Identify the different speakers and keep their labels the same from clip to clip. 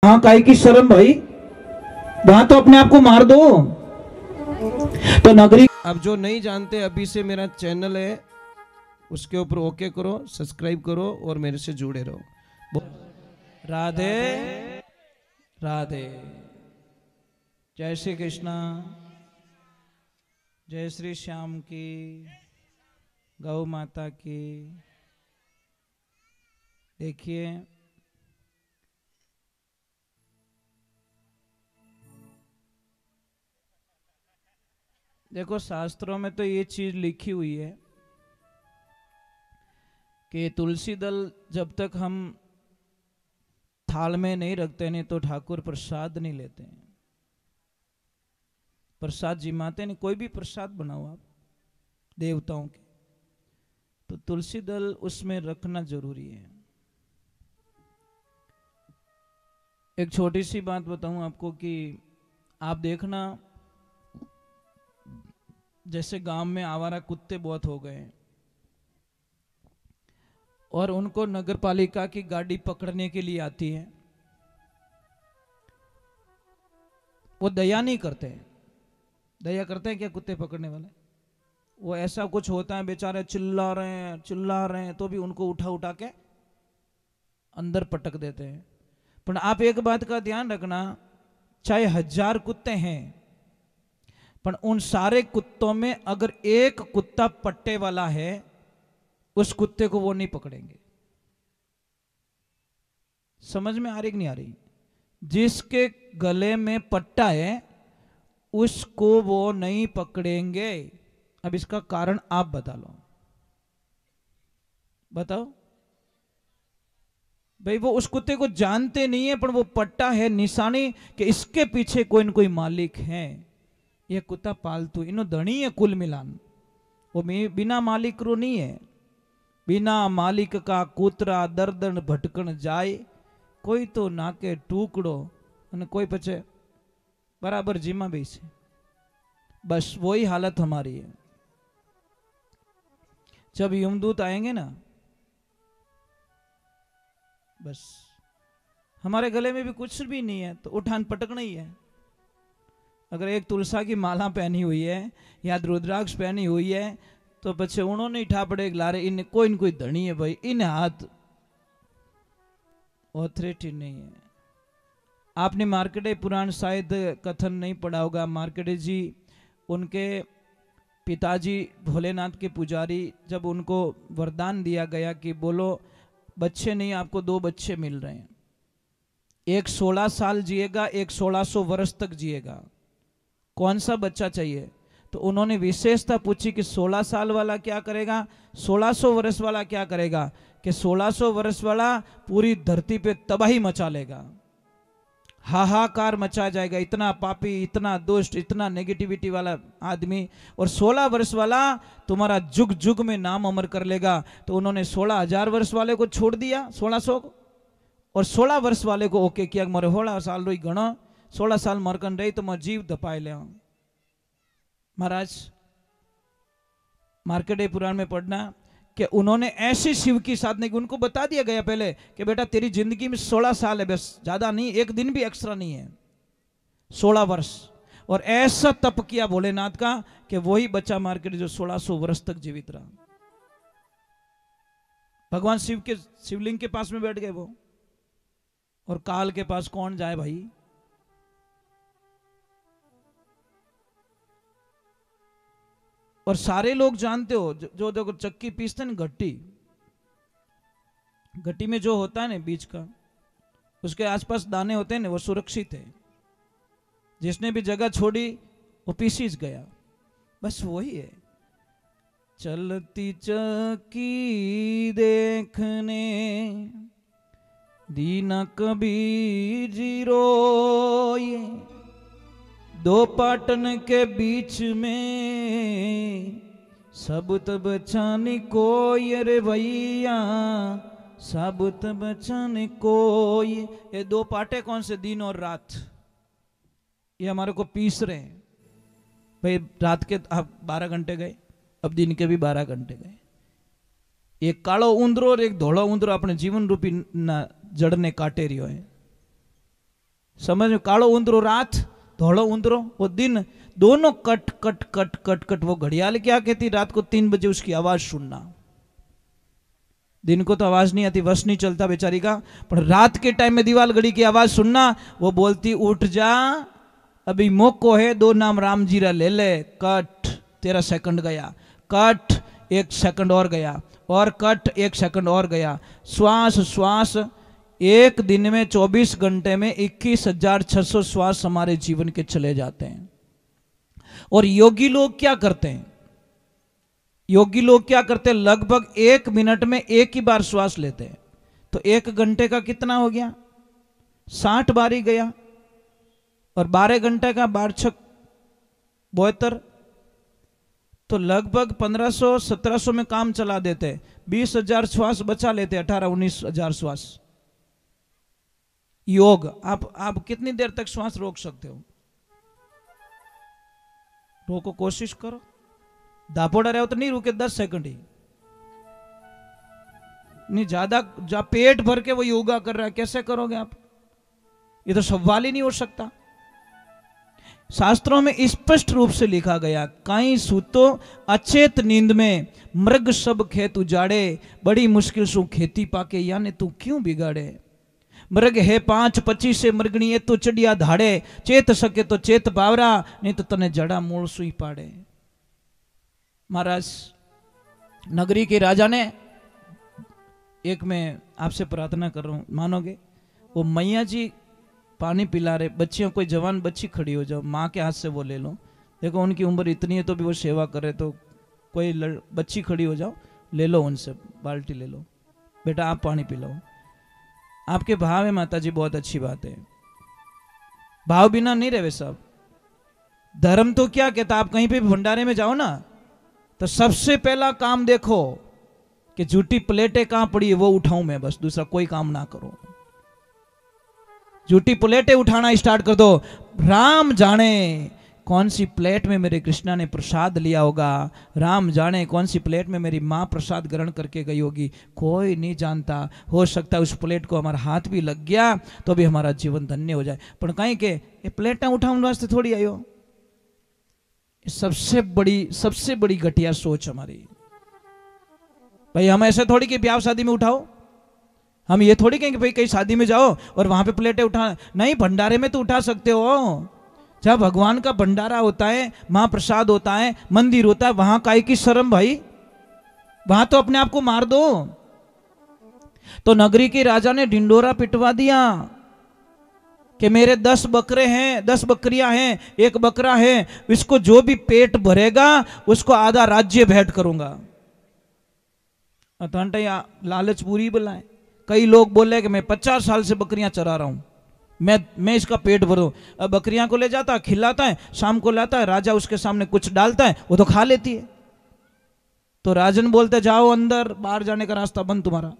Speaker 1: हाँ, काहे की शर्म भाई, वहां तो अपने आप को मार दो। तो नगरी,
Speaker 2: अब जो नहीं जानते, अभी से मेरा चैनल है, उसके ऊपर ओके करो, सब्सक्राइब करो और मेरे से जुड़े रहो। राधे राधे। जय श्री कृष्णा, जय श्री श्याम की, गौ माता की। देखिए, देखो शास्त्रों में तो ये चीज लिखी हुई है कि तुलसी दल जब तक हम थाल में नहीं रखते नहीं तो ठाकुर प्रसाद नहीं लेते हैं। प्रसाद जिमाते नहीं, कोई भी प्रसाद बनाओ आप देवताओं के, तो तुलसी दल उसमें रखना जरूरी है। एक छोटी सी बात बताऊं आपको कि आप देखना, जैसे गांव में आवारा कुत्ते बहुत हो गए और उनको नगर पालिका की गाड़ी पकड़ने के लिए आती है, वो दया नहीं करते। दया करते हैं क्या कुत्ते पकड़ने वाले? वो ऐसा कुछ होता है, बेचारे चिल्ला रहे हैं तो भी उनको उठा उठा के अंदर पटक देते हैं। पर आप एक बात का ध्यान रखना, चाहे 1000 कुत्ते हैं, पर उन सारे कुत्तों में अगर एक कुत्ता पट्टे वाला है, उस कुत्ते को वो नहीं पकड़ेंगे। समझ में आ रही कि नहीं आ रही? जिसके गले में पट्टा है उसको वो नहीं पकड़ेंगे। अब इसका कारण आप बता लो, बताओ भाई। वो उस कुत्ते को जानते नहीं है, पर वो पट्टा है, निशानी कि इसके पीछे कोई न कोई मालिक है। ये कुत्ता पालतू, इनो धनी है कुल मिलान, वो बिना मालिक रो नहीं है। बिना मालिक का कूतरा दर्दन भटकन जाए, कोई तो नाके टुकड़ो અને कोई पचे बराबर जीमा भी से। बस वही हालत हमारी है। जब यमदूत आएंगे ना, बस हमारे गले में भी कुछ भी नहीं है तो उठान पटकना ही है। अगर एक तुलसा की माला पहनी हुई है या रुद्राक्ष पहनी हुई है तो पछे उन्होंने ठा पड़े लारे इन कोई न कोई धनी है भाई, इन हाथ ऑथोरिटी नहीं है। आपने मार्कंडेय पुराण शायद कथन नहीं पढ़ा होगा। मार्कंडेय जी, उनके पिताजी भोलेनाथ के पुजारी, जब उनको वरदान दिया गया कि बोलो बच्चे नहीं, आपको 2 बच्चे मिल रहे हैं, एक 16 साल जिएगा, एक 1600 वर्ष तक जिएगा, कौन सा बच्चा चाहिए? तो उन्होंने विशेषता पूछी कि 16 साल वाला क्या करेगा, 1600 वर्ष वाला क्या करेगा? कि 1600 वर्ष वाला पूरी धरती पे तबाही मचा लेगा, हाहाकार मचा जाएगा, इतना पापी, इतना दुष्ट, इतना नेगेटिविटी वाला आदमी। और 16 वर्ष वाला तुम्हारा जुग जुग में नाम अमर कर लेगा। तो उन्होंने 16,000 वर्ष वाले को छोड़ दिया, 1600 को, और 16 वर्ष वाले को ओके किया। मोरे 16 साल रोई गणो, 16 साल मरकन रही तो मैं जीव दपाए ले। महाराज, मार्कंडेय पुराण में पढ़ना कि उन्होंने ऐसी शिव की साधना की, उनको बता दिया गया पहले कि बेटा तेरी जिंदगी में 16 साल है, बस ज्यादा नहीं, एक दिन भी एक्स्ट्रा नहीं है, 16 वर्ष। और ऐसा तप किया भोलेनाथ का कि वही बच्चा मार्कंडेय जो 1600 वर्ष तक जीवित रहा। भगवान शिव के शिवलिंग के पास में बैठ गए वो, और काल के पास कौन जाए भाई? और सारे लोग जानते हो, जो देखो चक्की पीसते हैं घट्टी, घट्टी में जो होता है ना बीज का, उसके आसपास दाने होते हैं ना, वो सुरक्षित है। जिसने भी जगह छोड़ी वो पीसीज गया, बस वही है। चलती चक्की देखने दीना कबीर जी रोए, 2 पाटन के बीच में सबूत बचाने कोई, अरे भैया सबूत बचाने कोई। ये 2 पाटे कौन से? दिन और रात। ये हमारे को पीस रहे हैं भाई। रात के आप 12 घंटे गए, अब दिन के भी 12 घंटे गए। एक कालो ऊंदरो और एक धोलो ऊंदरो अपने जीवन रूपी जड़ ने काटे रह्यो है। समझ में? कालो उंदरो रात, धोलो उंदरो वो दिन, दोनों cut cut cut cut cut. वो घड़ियाल क्या कहती, रात को 3 बजे उसकी आवाज सुनना। दिन को तो आवाज नहीं आती, वश नहीं चलता बेचारी का, पर रात के टाइम में दीवाल घड़ी की आवाज सुनना। वो बोलती उठ जा, अभी मौको है, 2 नाम राम जीरा ले ले। कट, तेरा सेकंड गया। कट, 1 सेकंड और गया, और कट, 1 सेकंड और गया। श्वास श्वास, एक दिन में 24 घंटे में 21,600 श्वास हमारे जीवन के चले जाते हैं। और योगी लोग क्या करते हैं? योगी लोग क्या करते हैं? लगभग 1 मिनट में 1 ही बार श्वास लेते हैं। तो 1 घंटे का कितना हो गया? 60 बार ही गया। और 12 घंटे का 12 72, तो लगभग 1500-1700 में काम चला देते। 20,000 श्वास बचा लेते, 18-19,000 श्वास। योग, आप कितनी देर तक श्वास रोक सकते हो? रोको, कोशिश करो। दापोड़ा रहे हो तो नहीं रुके, 10 सेकंड ही नहीं, ज्यादा पेट भर के वो योगा कर रहा है, कैसे करोगे आप? ये तो सवाल ही नहीं हो सकता। शास्त्रों में स्पष्ट रूप से लिखा गया, काई सूतो अचेत नींद में मृग सब खेत उजाड़े, बड़ी मुश्किल सु खेती पाके, यानी तू क्यों बिगाड़े। मृग है 5-25 से मृगणी ये तो चढ़िया धाड़े, चेत सके तो चेत बावरा, नहीं तो तने जड़ा मूल सुई पाड़े। महाराज नगरी के राजा ने, एक मैं आपसे प्रार्थना कर रहा हूं, मानोगे? वो मैया जी पानी पिला रहे बच्चियों, कोई जवान बच्ची खड़ी हो जाओ, माँ के हाथ से वो ले लो। देखो उनकी उम्र इतनी है तो भी वो सेवा करे, तो कोई बच्ची खड़ी हो जाओ, ले लो उनसे बाल्टी ले लो, बेटा आप पानी पिलाओ। आपके भाव है माता जी, बहुत अच्छी बात है, भाव बिना नहीं रहे साहब। धर्म तो क्या कहता, आप कहीं पे भी भंडारे में जाओ ना, तो सबसे पहला काम देखो कि झूठी प्लेटें कहां पड़ी है, वो उठाऊं मैं, बस दूसरा कोई काम ना करो। झूठी प्लेटें उठाना स्टार्ट कर दो। राम जाने कौन सी प्लेट में मेरे कृष्णा ने प्रसाद लिया होगा, राम जाने कौन सी प्लेट में मेरी माँ प्रसाद ग्रहण करके गई होगी, कोई नहीं जानता। हो सकता है उस प्लेट को हमारा हाथ भी लग गया तो भी हमारा जीवन धन्य हो जाए, पर कहीं के ये प्लेटें उठाने वास्ते थोड़ी आयो। सबसे बड़ी घटिया सोच हमारी। भाई हम ऐसे थोड़ी कि ब्याह शादी में उठाओ, हम ये थोड़ी कहेंगे भाई कहीं शादी में जाओ और वहां पे प्लेटें उठा, नहीं, भंडारे में तो उठा सकते हो। जब भगवान का भंडारा होता है, महाप्रसाद होता है, मंदिर होता है, वहां काहे की शर्म भाई, वहां तो अपने आप को मार दो। तो नगरी के राजा ने ढिंडोरा पिटवा दिया कि मेरे 10 बकरे हैं, 10 बकरियां हैं, 1 बकरा है, इसको जो भी पेट भरेगा उसको आधा राज्य भेंट करूंगा। अतंटया लालच पूरी बुलाए। कई लोग बोले कि मैं 50 साल से बकरियां चरा रहा हूं, मैं इसका पेट भरूं। अब बकरियां को ले जाता है, खिलाता है, शाम को लाता है, राजा उसके सामने कुछ डालता है, वो तो खा लेती है। तो राजन बोलते जाओ अंदर, बाहर जाने का रास्ता बंद तुम्हारा।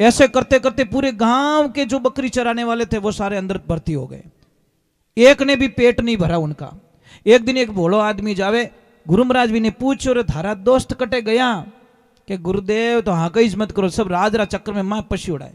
Speaker 2: ऐसे करते करते पूरे गांव के जो बकरी चराने वाले थे वो सारे अंदर भर्ती हो गए, एक ने भी पेट नहीं भरा उनका। एक दिन एक भोलो आदमी जावे, गुरु महाराज भी ने पूछो रे थारा दोस्त कटे गया कि गुरुदेव तो हाँ कहीं मत करो, सब राज चक्कर में मां पशी उड़ाए।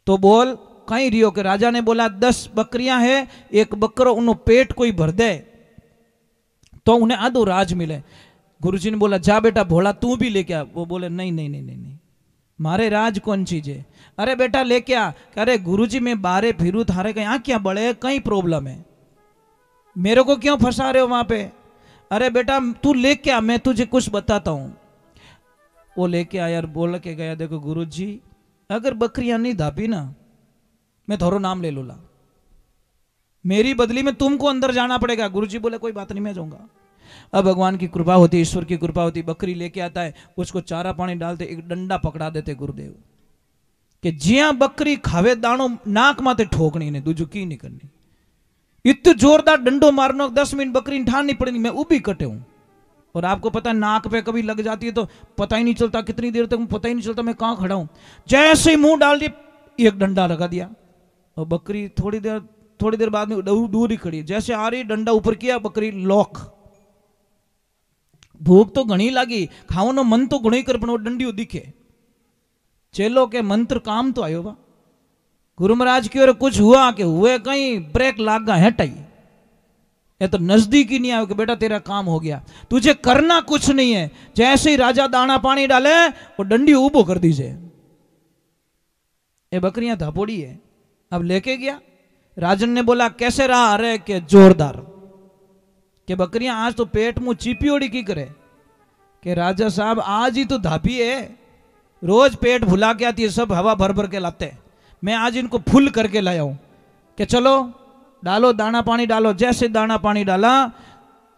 Speaker 2: तो बोल कहीं रियो के राजा ने बोला 10 बकरियां हैं, 1 बकरो उन्हों पेट कोई भर दे तो उन्हें आधो राज मिले। गुरुजी ने बोला जा बेटा भोला तू भी लेके आ। वो बोले नहीं नहीं नहीं नहीं नहीं, मारे राज कौन चीज है। अरे बेटा लेके आ। अरे गुरुजी मैं बारे फिरू, थारे कहीं क्या बड़े कहीं प्रॉब्लम है, मेरे को क्यों फंसा रहे हो वहां पे। अरे बेटा तू लेके आ, मैं तुझे कुछ बताता हूं। वो लेके आया और बोल के गया देखो गुरुजी अगर बकरियां नहीं धापी ना मैं थोड़ा नाम ले लूला, मेरी बदली में तुमको अंदर जाना पड़ेगा। गुरुजी बोले कोई बात नहीं मैं जाऊंगा। अब भगवान की कृपा होती, ईश्वर की कृपा होती, बकरी लेके आता है, उसको चारा पानी डालते, एक डंडा पकड़ा देते गुरुदेव कि जिया बकरी खावे दाणो नाक माते ठोकनी ने दूजू की नहीं करनी। इतने जोरदार डंडो मारनो 10 मिनट बकरी ठानी पड़ेगी, मैं उभी कटे हूं। और आपको पता है नाक पे कभी लग जाती है तो पता ही नहीं चलता कितनी देर तक, पता ही नहीं चलता मैं कहां खड़ा हूं। जैसे ही मुंह डाल दिया एक डंडा लगा दिया और बकरी थोड़ी देर बाद में दूर ही खड़ी, जैसे आ रही डंडा ऊपर किया बकरी लॉक। भूख तो घनी लागी, खाओ मन तो घणो कर, पण डंडियो दिखे। चेलो के मंत्र काम तो आयो बा। गुरु महाराज की ओर कुछ हुआ कि हुए कहीं ब्रेक लाग गया हटाई, ये तो नजदीक ही नहीं आया कि बेटा तेरा काम हो गया, तुझे करना कुछ नहीं है। जैसे ही राजा दाना पानी डाले वो डंडी ऊबो कर दीजिए। ये बकरियां धापोड़ी है। अब लेके गया, राजन ने बोला कैसे रहा? अरे के जोरदार, के बकरियां आज तो पेट मुंह चिपियोड़ी की करे, के राजा साहब आज ही तो धापी है, रोज पेट भुला के आती है, सब हवा भर भर के लाते हैं, मैं आज इनको फुल करके लाया हूं कि चलो डालो दाना पानी डालो। जैसे दाना पानी डाला,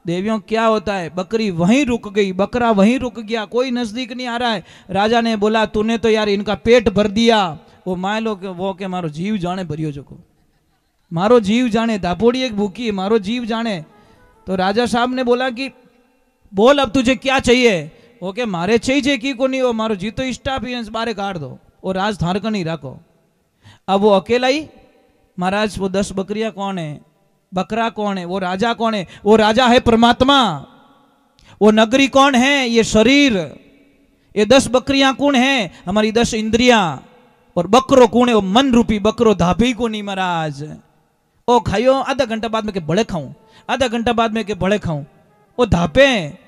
Speaker 2: देवियों क्या होता है, बकरी वहीं रुक गई, बकरा वहीं रुक गया, कोई नजदीक नहीं आ रहा है। राजा ने बोला तूने तो यार इनका पेट भर दिया। वो मान लो कि वो के मारो जीव जाने भरियो जो, मारो जीव जाने, धापोड़ी एक भूखी, मारो जीव जाने। तो राजा साहब ने बोला कि बोल अब तुझे क्या चाहिए? वो के मारे चाहिए की को नहीं, वो मारो जी तो स्टाफ ही बारे काट दो, वो राज थार का नहीं रखो। अब वो अकेला ही, महाराज वो 10 बकरियां कौन है, बकरा कौन है, वो राजा कौन है? वो राजा है परमात्मा। वो नगरी कौन है? ये शरीर। ये 10 बकरियां कौन है? हमारी 10 इंद्रियां। और बकरो कौन है? वो मन रूपी बकरो, धापी को नहीं महाराज। ओ खाइयो, आधा घंटा बाद में के बड़े खाऊं, आधा घंटा बाद में के बड़े खाऊं, वो धापे।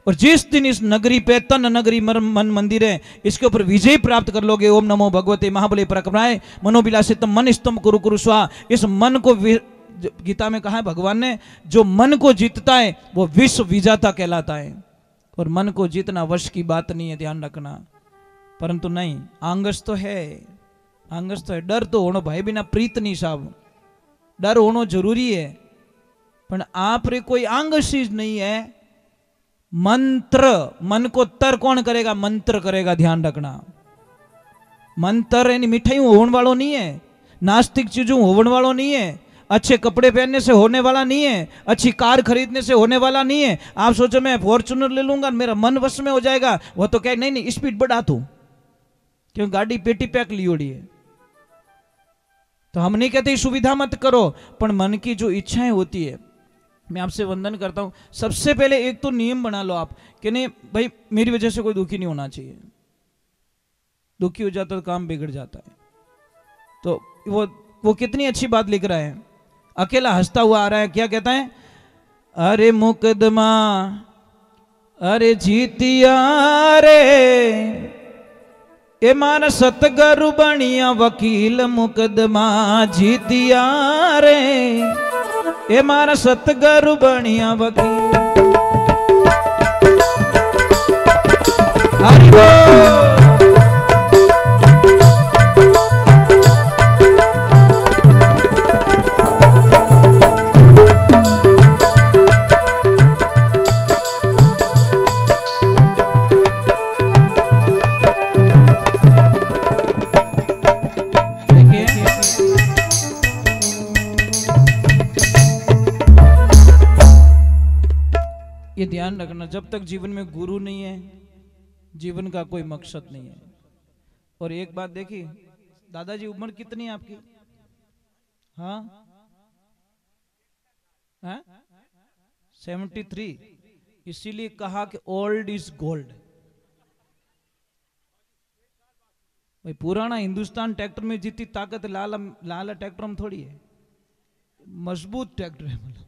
Speaker 2: और जिस दिन इस नगरी पे, तन नगरी मन मंदिर है, इसके ऊपर विजय प्राप्त कर लोगे, ओम नमो भगवते महाबली पराक्रमाय मनोविलासितम मन स्तंभ कुरु कुरु स्वा। इस मन को गीता में कहा है भगवान ने, जो मन को जीतता है वो विश्व विजेता कहलाता है। और मन को जीतना वश की बात नहीं है, ध्यान रखना। परंतु नहीं, आंगस तो है, आंगस तो है। डर तो होना भाई, बिना प्रीत नहीं साहब, डर होना जरूरी है, पर आप रे कोई आंगस चीज नहीं है। मंत्र, मन को तर कौन करेगा? मंत्र करेगा, ध्यान रखना। मंत्र यानी मिठाई होने वालों नहीं है, नास्तिक चीजों होने वालों नहीं है, अच्छे कपड़े पहनने से होने वाला नहीं है, अच्छी कार खरीदने से होने वाला नहीं है। आप सोचो मैं फॉर्च्यूनर ले लूंगा, मेरा मन वश में हो जाएगा, वो तो कहे नहीं नहीं स्पीड बढ़ा तू, क्यों गाड़ी पेटी पैक लियोड़ी है। तो हम नहीं कहते सुविधा मत करो, पर मन की जो इच्छाएं होती है, मैं आपसे वंदन करता हूं, सबसे पहले एक तो नियम बना लो आप कि नहीं भाई मेरी वजह से कोई दुखी नहीं होना चाहिए। दुखी हो जाता तो काम बिगड़ जाता है। तो वो कितनी अच्छी बात लिख रहा है, अकेला हंसता हुआ आ रहा है, क्या कहता है? अरे मुकदमा अरे जीतिया रे, ए मान सतगुरु बनिया वकील, मुकदमा जीतिया रे, ए मारा सतगुरु बनिया वकील। ये ध्यान रखना, जब तक जीवन में गुरु नहीं है, जीवन का कोई मकसद नहीं है। और एक बात देखी, दादाजी उम्र कितनी है आपकी? हाँ, 73। इसीलिए कहा कि ओल्ड इज गोल्ड। भाई पुराना हिंदुस्तान ट्रैक्टर में जितनी ताकत लाला ट्रैक्टर में थोड़ी है, मजबूत ट्रैक्टर है। मतलब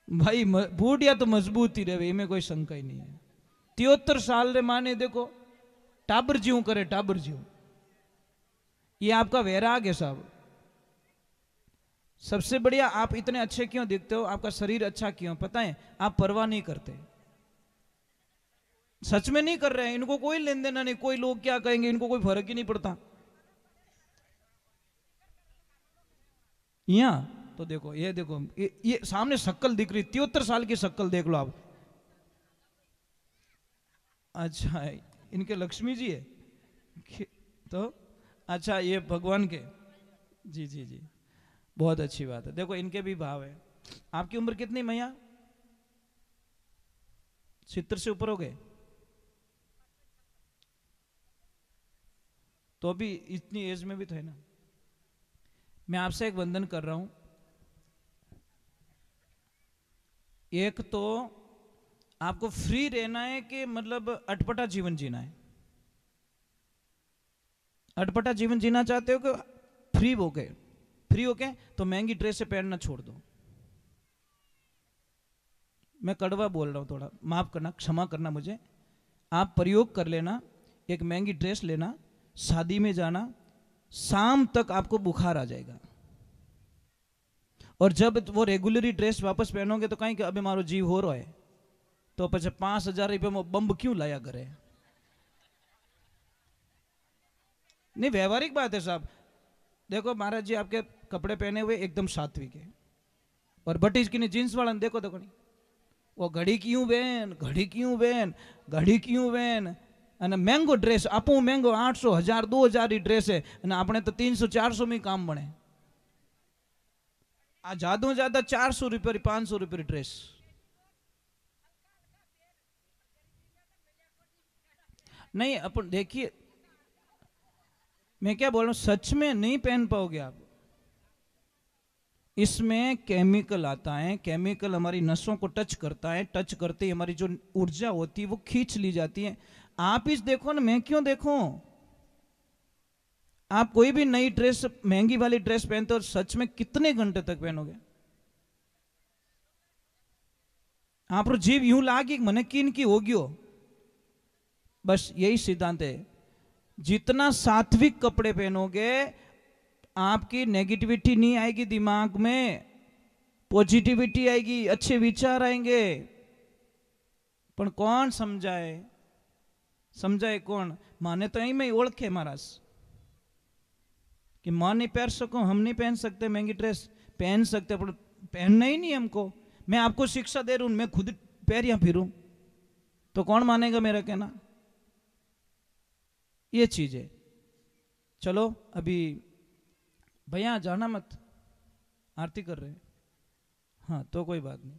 Speaker 2: भाई बूढ़िया तो मजबूत ही रहे, इनमें कोई शंका ही नहीं है। 73 साल रे माने देखो, टाबर ज्यों करे, टाबर ज्यों। ये आपका वैराग है साहब। सबसे बढ़िया, आप इतने अच्छे क्यों दिखते हो? आपका शरीर अच्छा क्यों? पता है, आप परवाह नहीं करते, सच में नहीं कर रहे हैं। इनको कोई लेन देना नहीं, कोई लोग क्या कहेंगे, इनको कोई फर्क ही नहीं पड़ता। यहां तो देखो, ये देखो, ये सामने शक्ल दिख रही, 73 साल की शक्ल देख लो आप। अच्छा, इनके लक्ष्मी जी है तो अच्छा, ये भगवान के, जी जी जी, बहुत अच्छी बात है। देखो इनके भी भाव है। आपकी उम्र कितनी मैया? 70 से ऊपर हो गए? तो अभी इतनी एज में भी तो है ना। मैं आपसे एक वंदन कर रहा हूं। एक तो आपको फ्री रहना है कि मतलब अटपटा जीवन जीना है? अटपटा जीवन जीना चाहते हो कि फ्री होके तो महंगी ड्रेसें पहनना छोड़ दो। मैं कड़वा बोल रहा हूं, थोड़ा माफ करना, क्षमा करना मुझे। आप प्रयोग कर लेना, एक महंगी ड्रेस लेना, शादी में जाना, शाम तक आपको बुखार आ जाएगा। और जब वो रेगुलरी ड्रेस वापस पहनोगे तो कहीं कि अभी मारो जीव हो रहा है, तो પછી 5,000 रुपये में बम्ब क्यों लाया करे। नहीं, व्यवहारिक बात है साहब। देखो महाराज जी आपके कपड़े पहने हुए एकदम सात्विक है, और बटीज की जींस वाला देखो तो कहीं वो घड़ी क्यों बेन અને મેંગો ડ્રેસ આપું, મેંગો 800 1000 2000 ની ડ્રેસ છે અને આપણે તો 300 400 में काम बने। आ ज्यादा ज्यादा 400 रुपये 500 रुपये की ड्रेस। नहीं अपन देखिए, मैं क्या बोल रहा हूं, सच में नहीं पहन पाओगे आप। इसमें केमिकल आता है, केमिकल हमारी नसों को टच करता है, टच करते ही हमारी जो ऊर्जा होती है वो खींच ली जाती है। आप इस देखो ना, मैं क्यों देखूं। आप कोई भी नई ड्रेस, महंगी वाली ड्रेस पहनते हो, सच में कितने घंटे तक पहनोगे। आप जीव यूं लागी मने किन की हो गयो। बस यही सिद्धांत है, जितना सात्विक कपड़े पहनोगे आपकी नेगेटिविटी नहीं आएगी दिमाग में, पॉजिटिविटी आएगी, अच्छे विचार आएंगे। पर कौन समझाए कौन। माने तो यही में ओळखे महाराज कि मां नहीं पहन सको, हम नहीं पहन सकते महंगी ड्रेस, पहन सकते पर पहनना ही नहीं हमको। मैं आपको शिक्षा दे रहा हूं, मैं खुद पहरिया फिरूं तो कौन मानेगा मेरा कहना। ये चीज है। चलो अभी भैया जाना मत, आरती कर रहे हैं। हाँ तो कोई बात नहीं,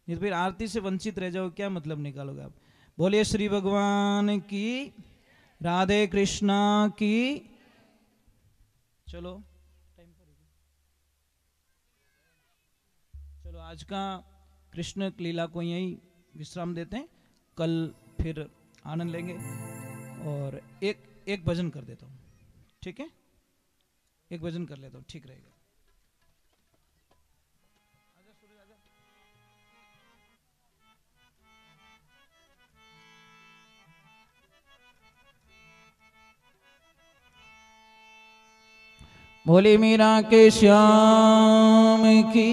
Speaker 2: नहीं तो फिर आरती से वंचित रह जाओ, क्या मतलब निकालोगे आप। बोलिए श्री भगवान की, राधे कृष्णा की। चलो चलो आज का कृष्ण लीला को यही विश्राम देते हैं, कल फिर आनंद लेंगे। और एक भजन कर देता हूँ, ठीक है, एक भजन कर लेता हूँ, ठीक रहेगा। बोले मीरा के श्याम की।